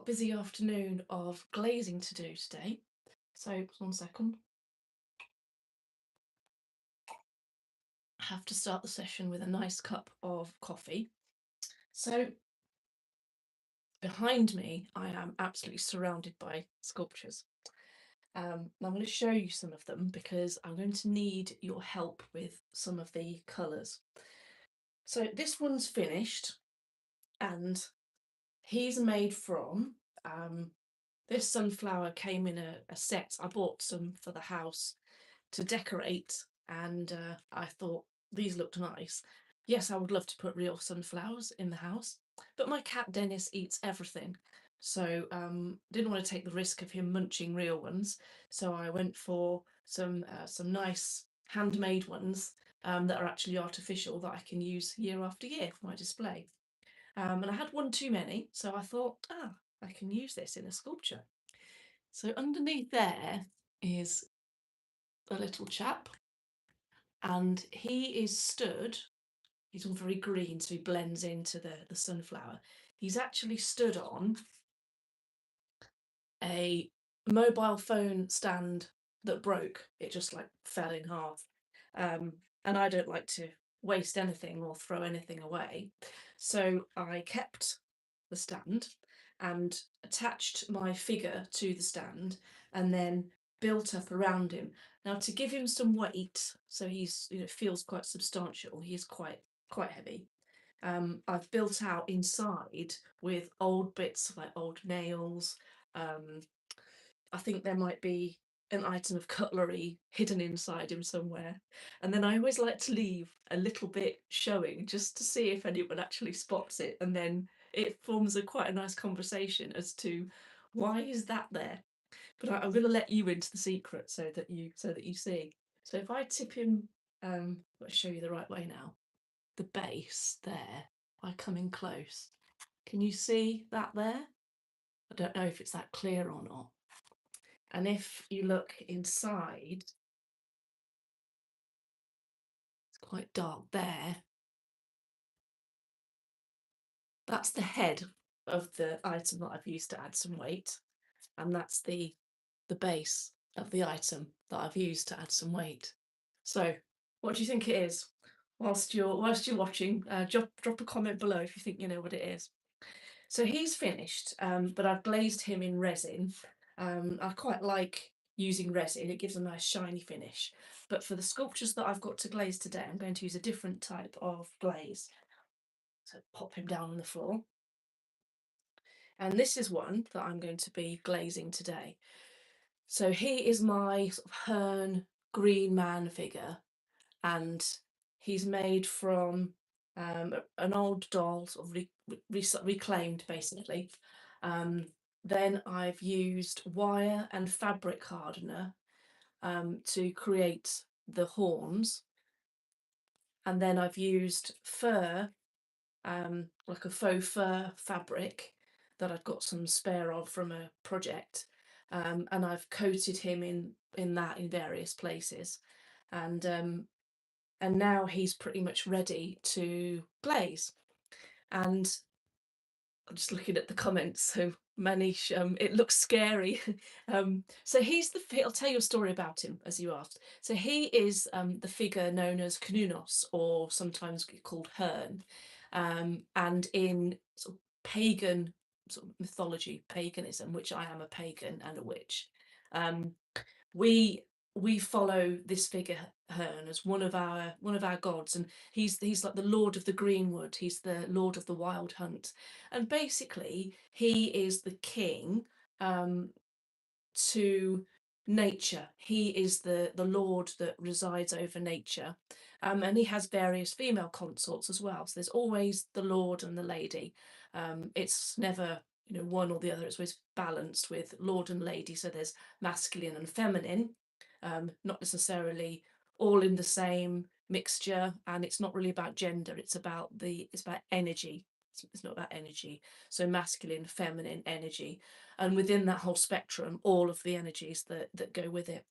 busy afternoon of glazing to do today. So, 1 second. I have to start the session with a nice cup of coffee. So, behind me, I am absolutely surrounded by sculptures. I'm going to show you some of them because I'm going to need your help with some of the colours. So, this one's finished and he's made from this sunflower came in a set. I bought some for the house to decorate, and I thought these looked nice. Yes, I would love to put real sunflowers in the house, but my cat Dennis eats everything, so didn't want to take the risk of him munching real ones. So I went for some nice handmade ones that are actually artificial that I can use year after year for my display. And I had one too many, so I thought, I can use this in a sculpture. So underneath there is a little chap, and he is stood. He's all very green, so he blends into the sunflower. He's actually stood on a mobile phone stand that broke. It just like fell in half. And I don't like to waste anything or throw anything away. So I kept the stand and attached my figure to the stand and then built up around him. Now to give him some weight, so he's feels quite substantial. He is quite heavy. I've built out inside with old bits like old nails. Um, I think there might be an item of cutlery hidden inside him somewhere. And then I always like to leave a little bit showing just to see if anyone actually spots it. And then it forms quite a nice conversation as to why is that there. But I'm going to let you into the secret so that you see. So if I tip him, let's show you the right way now. The base there, by coming close. Can you see that there? I don't know if it's that clear or not. And if you look inside, it's quite dark there. That's the head of the item that I've used to add some weight. And that's the base of the item that I've used to add some weight. So what do you think it is? Whilst you're watching, drop a comment below if you think you know what it is. So he's finished, but I've glazed him in resin. I quite like using resin, it gives a nice shiny finish. But for the sculptures that I've got to glaze today, I'm going to use a different type of glaze. So pop him down on the floor. And this is one that I'm going to be glazing today. So he is my sort of Hern green man figure, and he's made from an old doll, sort of reclaimed basically. Then I've used wire and fabric hardener to create the horns, and then I've used fur, like a faux fur fabric that I've got some spare of from a project, and I've coated him in that in various places, and now he's pretty much ready to glaze. And I'm just looking at the comments, so Manish, it looks scary. So I'll tell you a story about him as you asked. So he is the figure known as Cernunnos, or sometimes called Hern. And in sort of pagan sort of mythology, paganism, which I am a pagan and a witch, um, we we follow this figure Hern as one of our gods, and he's like the Lord of the Greenwood. He's the Lord of the Wild Hunt, and basically he is the king um, to nature. He is the lord that resides over nature, and he has various female consorts as well. So there's always the lord and the lady. It's never one or the other. It's always balanced with lord and lady. So there's masculine and feminine, not necessarily all in the same mixture, and it's not really about gender. It's about energy. It's not about energy. So masculine, feminine energy, and within that whole spectrum, all of the energies that go with it.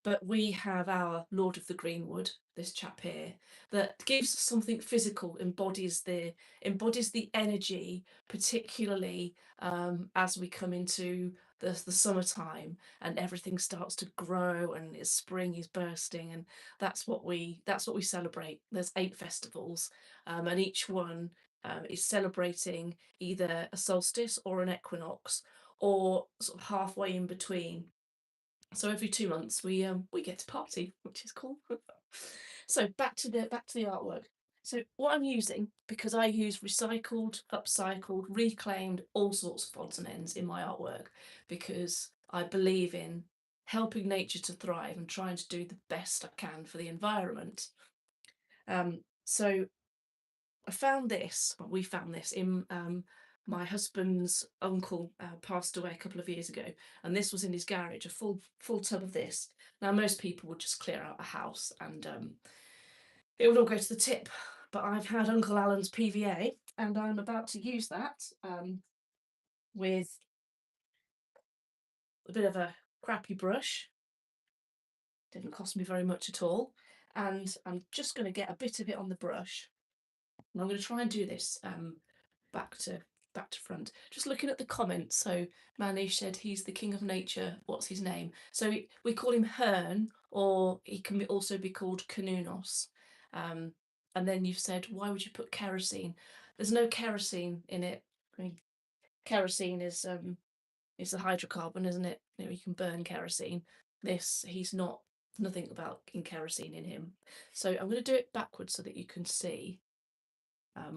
but we have our Lord of the Greenwood, this chap here, that gives us something physical, embodies the energy, particularly as we come into the summertime and everything starts to grow and spring is bursting, and that's what we celebrate. There's 8 festivals, and each one is celebrating either a solstice or an equinox, or sort of halfway in between. So every 2 months we get to party, which is cool. So back to the artwork. So what I'm using, because I use recycled, upcycled, reclaimed, all sorts of odds and ends in my artwork, because I believe in helping nature to thrive and trying to do the best I can for the environment. So we found this in my husband's uncle passed away a couple of years ago, and this was in his garage, a full tub of this. Now, most people would just clear out a house and it would all go to the tip, but I've had Uncle Alan's PVA, and I'm about to use that with a bit of a crappy brush. Didn't cost me very much at all, and I'm just going to get a bit of it on the brush. And I'm going to try and do this back to front. Just looking at the comments. So Manish said he's the king of nature. What's his name? So we call him Hearn, or he can also be called Canunos. And then you've said, why would you put kerosene? There's no kerosene in it. I mean, kerosene is a hydrocarbon, isn't it? You can burn kerosene. He's not, nothing about in kerosene in him. So I'm going to do it backwards so that you can see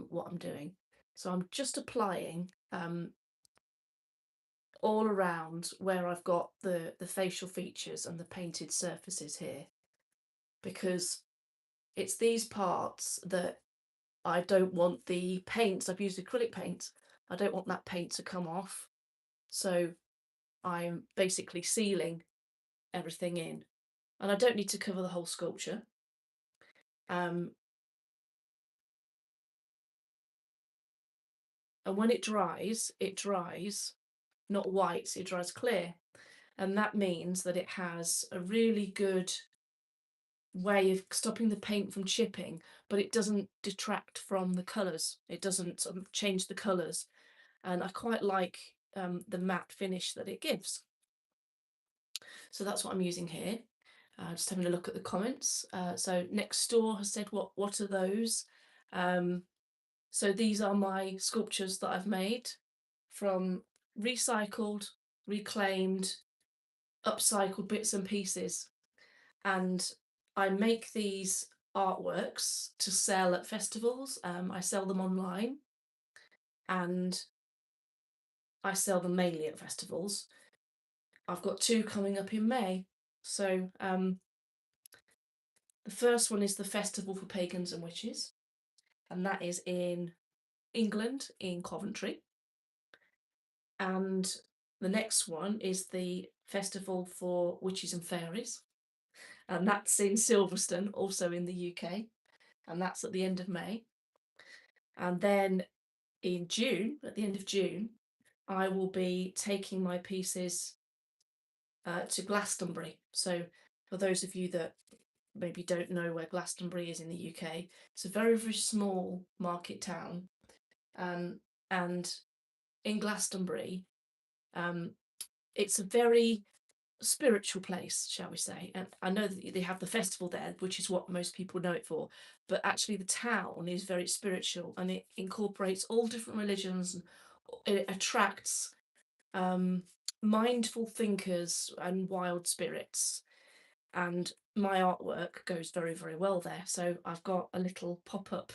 what I'm doing. So I'm just applying all around where I've got the facial features and the painted surfaces here, because it's these parts that I don't want the paints. I've used acrylic paint. I don't want that paint to come off. So I'm basically sealing everything in, and I don't need to cover the whole sculpture. And when it dries not white, it dries clear. And that means that it has a really good way of stopping the paint from chipping, but it doesn't detract from the colours. It doesn't change the colours. And I quite like the matte finish that it gives. So that's what I'm using here. Just having a look at the comments. So Next Door has said, what are those? So these are my sculptures that I've made from recycled, reclaimed, upcycled bits and pieces. And I make these artworks to sell at festivals. I sell them online, and I sell them mainly at festivals. I've got 2 coming up in May. So the first one is the Festival for Pagans and Witches, and that is in England, in Coventry. And the next one is the Festival for Witches and Fairies, and that's in Silverstone, also in the UK, and that's at the end of May. And then in June, at the end of June, I will be taking my pieces to Glastonbury. So for those of you that maybe don't know where Glastonbury is in the UK, it's a very, very small market town. And in Glastonbury, it's a very spiritual place, shall we say. And I know that they have the festival there, which is what most people know it for, but actually the town is very spiritual, and it incorporates all different religions. It attracts mindful thinkers and wild spirits, and my artwork goes very, very well there. So I've got a little pop-up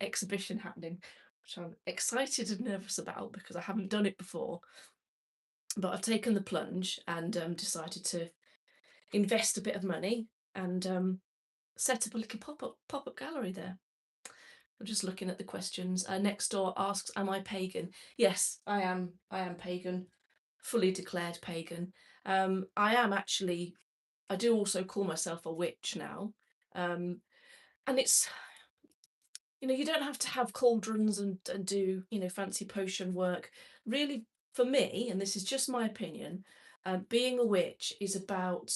exhibition happening, which I'm excited and nervous about because I haven't done it before. But I've taken the plunge and decided to invest a bit of money and set up a little pop-up gallery there. I'm just looking at the questions. Next Door asks, "Am I pagan?" Yes, I am. I am pagan, fully declared pagan. I am actually. I do also call myself a witch now, and it's, you don't have to have cauldrons and do fancy potion work. Really, for me, and this is just my opinion, being a witch is about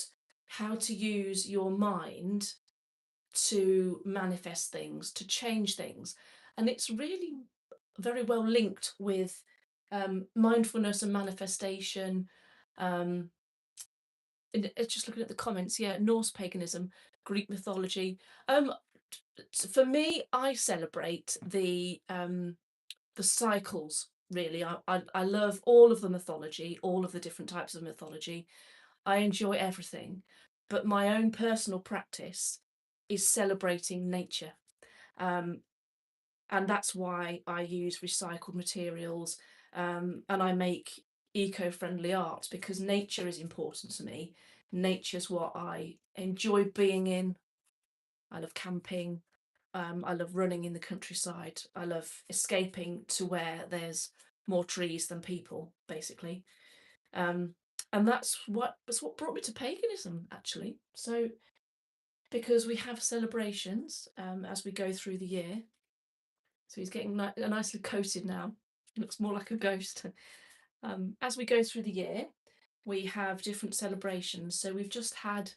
how to use your mind to manifest things, to change things. And it's really very well linked with mindfulness and manifestation. Um, it's just looking at the comments, yeah, Norse paganism, Greek mythology. For me, I celebrate the cycles. Really, I love all of the mythology, all of the different types of mythology. I enjoy everything, but my own personal practice is celebrating nature. Um, and that's why I use recycled materials, and I make eco-friendly art, because nature is important to me. Nature's what I enjoy being in. I love camping. I love running in the countryside. I love escaping to where there's more trees than people, basically. Um, and that's what brought me to paganism, actually. So because we have celebrations as we go through the year. So he's getting nicely coated now. He looks more like a ghost. As we go through the year, we have different celebrations. So we've just had,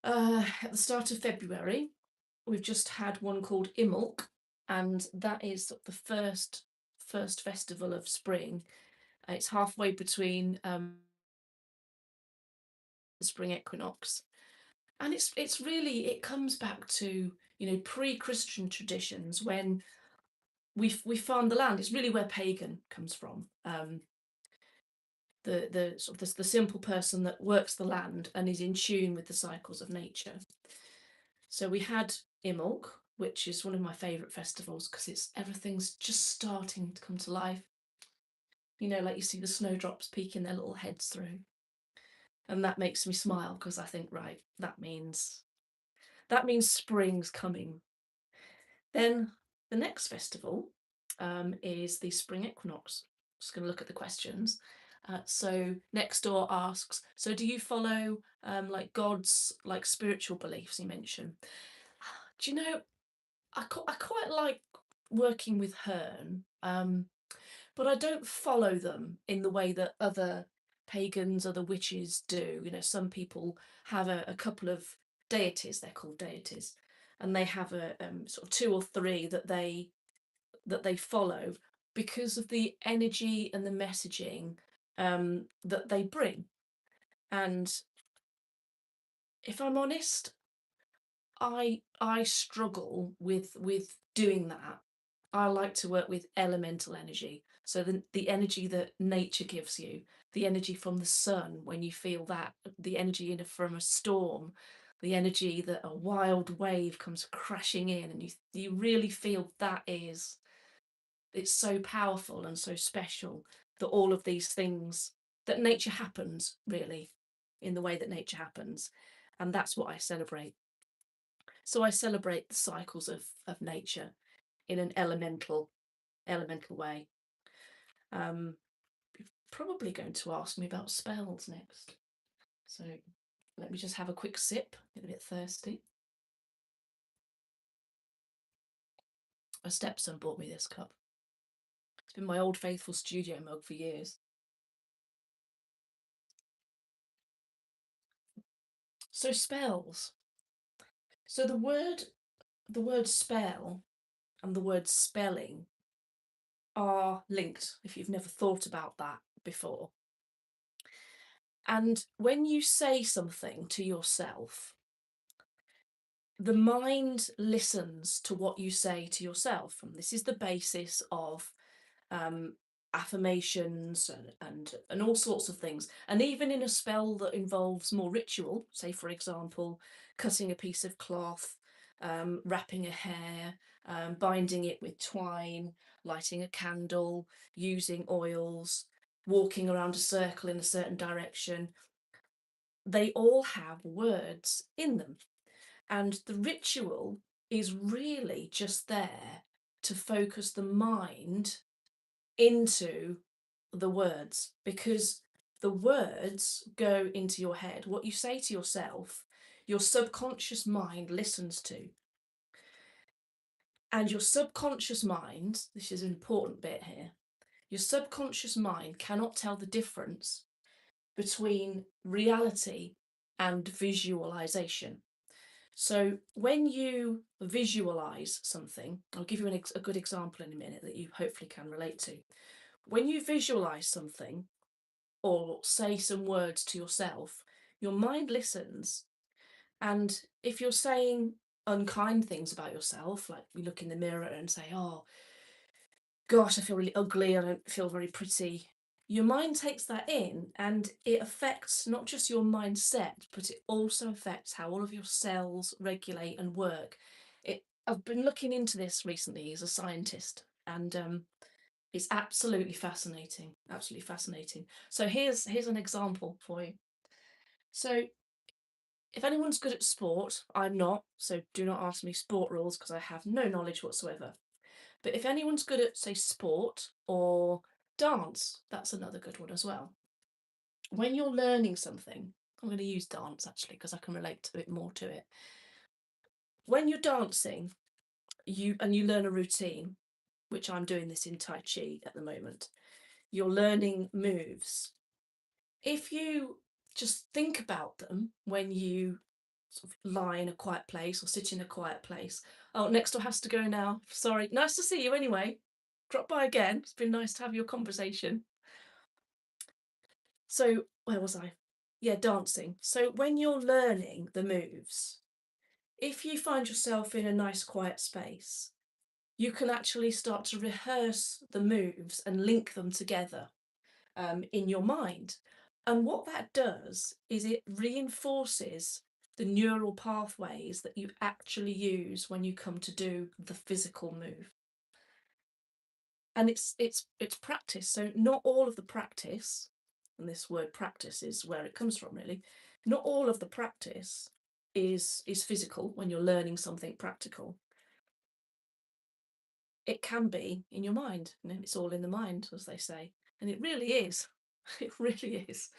at the start of February, we've just had one called Imulk, and that is the first festival of spring. It's halfway between the spring equinox, and it's really, it comes back to, pre-Christian traditions, when we farm the land. It's really where pagan comes from. The sort of the simple person that works the land and is in tune with the cycles of nature. So we had Imulk, which is one of my favourite festivals, because it's everything's just starting to come to life. Like you see the snowdrops peeking their little heads through, and that makes me smile, because I think, right, that means spring's coming. Then the next festival is the spring equinox. Just going to look at the questions. So next door asks, so do you follow like God's like spiritual beliefs you mentioned? Do you know, I quite like working with Herne, but I don't follow them in the way that other pagans, other witches do. Some people have a couple of deities, they're called deities, and they have a sort of two or three that they follow, because of the energy and the messaging that they bring. And if I'm honest, I struggle with doing that. I like to work with elemental energy. So the energy that nature gives you, the energy from the sun when you feel that, the energy from a storm, the energy that a wild wave comes crashing in, and you really feel it's so powerful and so special, that all of these things, that nature happens really in the way that nature happens. And that's what I celebrate. So I celebrate the cycles of nature in an elemental way. You're probably going to ask me about spells next. So let me just have a quick sip, get a bit thirsty. A stepson bought me this cup. It's been my old faithful studio mug for years. So spells. So the word spell and the word spelling are linked, if you've never thought about that before. And when you say something to yourself, the mind listens to what you say to yourself. And this is the basis of um, affirmations and all sorts of things. And even in a spell that involves more ritual, say, for example, cutting a piece of cloth, wrapping a hair, binding it with twine, lighting a candle, using oils, walking around a circle in a certain direction, they all have words in them. And the ritual is really just there to focus the mind into the words, because the words go into your head. What you say to yourself, your subconscious mind listens to. And your subconscious mind, this is an important bit here, your subconscious mind cannot tell the difference between reality and visualization. So when you visualize something, I'll give you a good example in a minute that you hopefully can relate to. When you visualize something or say some words to yourself, your mind listens. And if you're saying unkind things about yourself, like you look in the mirror and say, oh, gosh, I feel really ugly, I don't feel very pretty. Your mind takes that in and it affects not just your mindset, but it also affects how all of your cells regulate and work. I've been looking into this recently as a scientist, and it's absolutely fascinating, absolutely fascinating. So here's an example for you. So if anyone's good at sport, I'm not, so do not ask me sport rules because I have no knowledge whatsoever. But if anyone's good at, say, sport or dance, that's another good one as well. When you're learning something, I'm going to use dance actually because I can relate a bit more to it. When you're dancing, you learn a routine, which I'm doing this in Tai Chi at the moment. You're learning moves. If you just think about them when you sort of lie in a quiet place or sit in a quiet place. Oh, next door has to go now. Sorry. Nice to see you anyway. Drop by again. It's been nice to have your conversation. So, where was I? Yeah, dancing. So, when you're learning the moves, if you find yourself in a nice quiet space, you can actually start to rehearse the moves and link them together in your mind. And what that does is it reinforces the neural pathways that you actually use when you come to do the physical move. And it's practice. So not all of the practice, and this word practice is where it comes from really, not all of the practice is physical when you're learning something practical. It can be in your mind. You know, it's all in the mind, as they say. And it really is. It really is.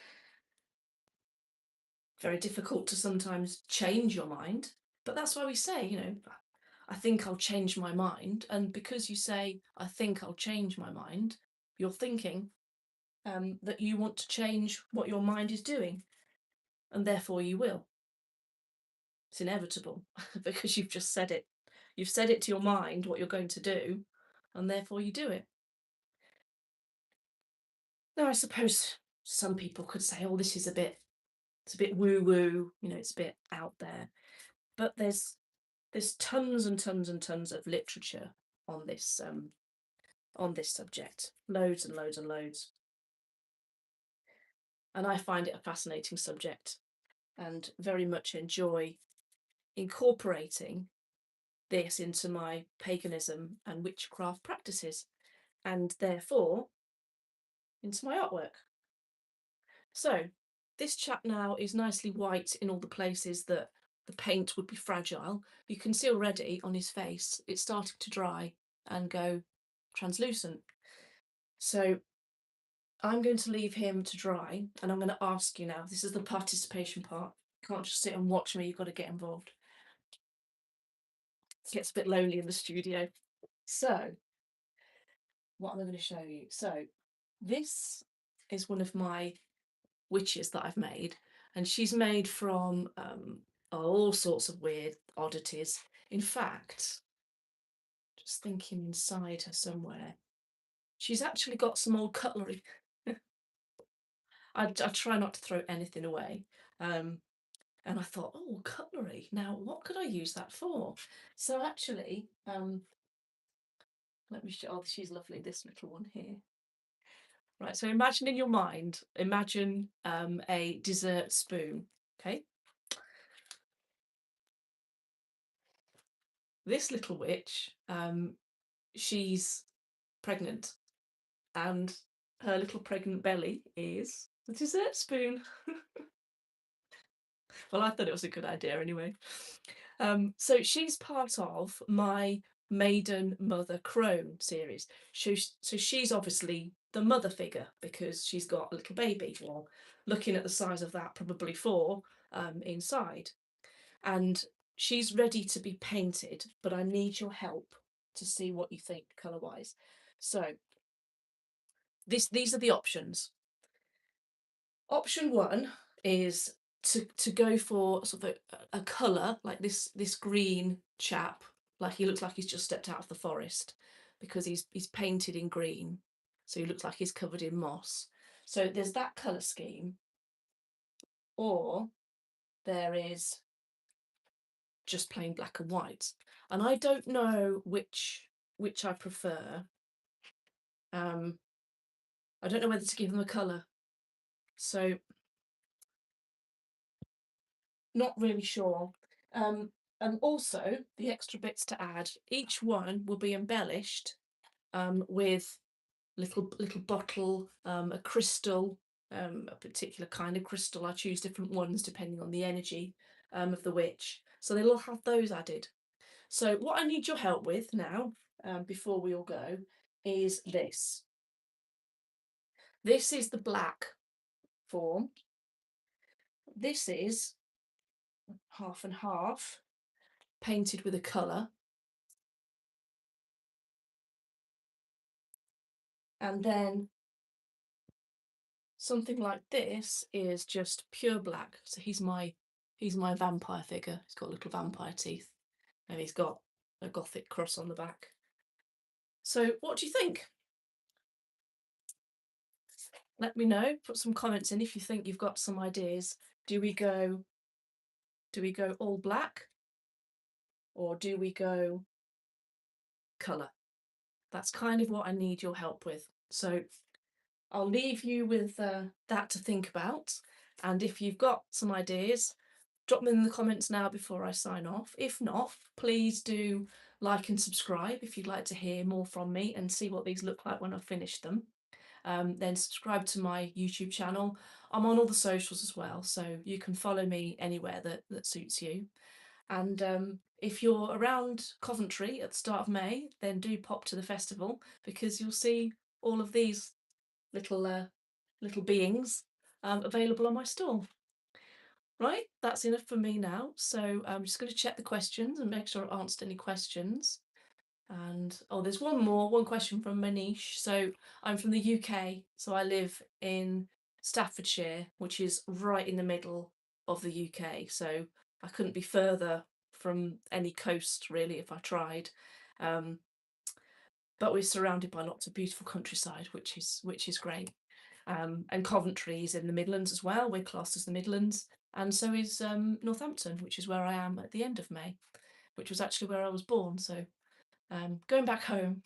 Very difficult to sometimes change your mind. But that's why we say, you know, I think I'll change my mind. And because you say, I think I'll change my mind, you're thinking that you want to change what your mind is doing. And therefore you will. It's inevitable because you've just said it. You've said it to your mind what you're going to do, and therefore you do it. Now, I suppose some people could say, oh, this is it's a bit woo-woo, you know, it's a bit out there. But there's tons and tons and tons of literature on this subject, loads and loads and loads, and I find it a fascinating subject and very much enjoy incorporating this into my paganism and witchcraft practices, and therefore into my artwork. So this chap now is nicely white in all the places that the paint would be fragile. You can see already on his face it's starting to dry and go translucent. So I'm going to leave him to dry, and I'm going to ask you now, this is the participation part. You can't just sit and watch me, you've got to get involved. It gets a bit lonely in the studio. So what am I going to show you? So this is one of my witches that I've made, and she's made from all sorts of weird oddities. In fact, just thinking inside her somewhere, she's actually got some old cutlery. I try not to throw anything away. And I thought, oh, cutlery. Now, what could I use that for? So actually, let me show. Oh, she's lovely. This little one here. Right. So imagine in your mind, imagine a dessert spoon. Okay. This little witch, she's pregnant, and her little pregnant belly is the dessert spoon. Well, I thought it was a good idea anyway. So she's part of my Maiden Mother Crone series. So she's obviously the mother figure because she's got a little baby, well, looking at the size of that, probably 4 inside. And she's ready to be painted, but I need your help to see what you think colour-wise. So these are the options. Option 1 is to go for sort of a colour like this green chap, like he looks like he's just stepped out of the forest because he's painted in green, so he looks like he's covered in moss. So there's that colour scheme, or there is just plain black and white, and I don't know which I prefer. I don't know whether to give them a colour, so not really sure. And also the extra bits to add, each one will be embellished with little bottle, a crystal, a particular kind of crystal. I choose different ones depending on the energy of the witch. So they'll all have those added. So what I need your help with now, before we all go, is this. This is the black form. This is half and half, painted with a colour. And then something like this is just pure black. So he's my vampire figure. He's got little vampire teeth and he's got a gothic cross on the back. So what do you think? Let me know, put some comments in if you think you've got some ideas. Do we go all black, or do we go colour? That's kind of what I need your help with. So I'll leave you with that to think about, and if you've got some ideas, drop them in the comments now before I sign off. If not, please do like and subscribe if you'd like to hear more from me and see what these look like when I've finished them. Then subscribe to my YouTube channel. I'm on all the socials as well, so you can follow me anywhere that suits you. And if you're around Coventry at the start of May, then do pop to the festival, because you'll see all of these little beings available on my stall. Right, that's enough for me now. So I'm just going to check the questions and make sure I answered any questions. And oh, there's one question from Manish. So I'm from the UK, so I live in Staffordshire, which is right in the middle of the UK. So I couldn't be further from any coast really if I tried. But we're surrounded by lots of beautiful countryside, which is great. And Coventry is in the Midlands as well. We're classed as the Midlands, and so is Northampton, which is where I am at the end of May, which was actually where I was born. So going back home.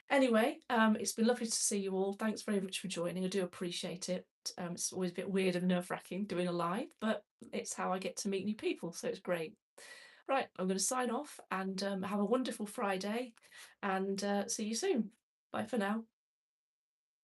Anyway, it's been lovely to see you all. Thanks very much for joining. I do appreciate it. It's always a bit weird and nerve-wracking doing a live, but it's how I get to meet new people, so it's great. Right, I'm going to sign off and have a wonderful Friday, and see you soon. Bye for now.